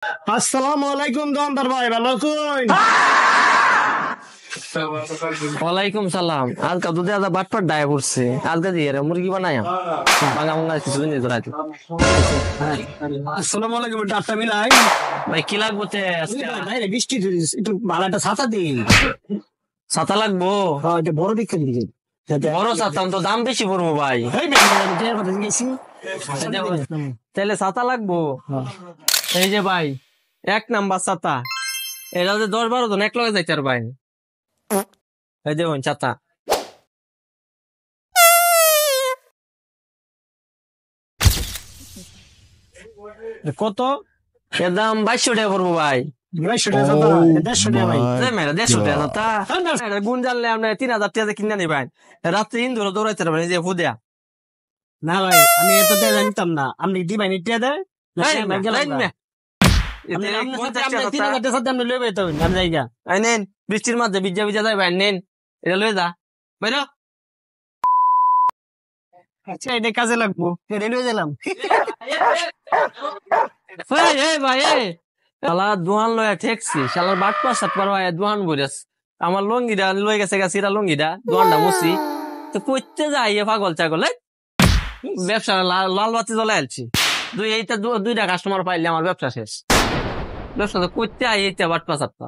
আসসালামু আলাইকুম দোকানদার ভাই, ভালো আছেন? ওয়ালাইকুম সালাম। আজকে দুধে আদা বাটপাট ডায় পড়ছে। আজকে দিয়ে মুরগি বানাই ভাঙা ভাঙা কিছু দিন ধরাইতে। আসসালামু আলাইকুম, ডাক্তার মিলাই ভাই কি লাগবো আজকে? ভাই বৃষ্টি একটু ভালো একটা ছাতা দিন। ছাতা লাগবো? হ্যাঁ, এটা বড় দিকে দিন। বড় ছাতা তো দাম বেশি পড়বো ভাই। তাহলে ছাতা লাগবো। এই যে ভাই 1 নাম্বার ছাতা, এটা 10-12 জন এক লগে যাইতে আর ভাই। এই দেখুন ছাতা কত? এর দাম 2200 টাকা পড়বো ভাই। 150 টাকা, 150 টাকা ভাই। 150 টাকা ছাতা। গুণ জানলে আপনি 3000 টাকা কিনে নিবেন। রাত্রে ইন্দুর দৌড়াইতে পারবেন যে ফুদিয়া। না ভাই, আমি এত টাকা জানতাম না। আপনি দিবেন ইটিয়া দেয় বৃষ্টির মধ্যে ভিজা ভিজা যাই ভাই, নেন এটা লয়ে যা ভাই। আচ্ছা, এটা কাজে লাগবো, এটা লয়ে গেলাম। শালা দোহান লয়া ঠেকছি, শালার বাটপা সাতবার ভাই দোহান বইরাস। আমার লঙ্গিটা লয়ে গেছে সিরা লঙ্গিটা, দোহানটা মুসি তো কইতে যাই পাগল ছাগল। ব্যবসা লাল বাতি জ্বলাই আলছি। এইটা 2টা কাস্টমার পাইলে আমার ব্যবসা শেষ। ব্যবসা তো করতে আই এইটা বাটপা সাতটা।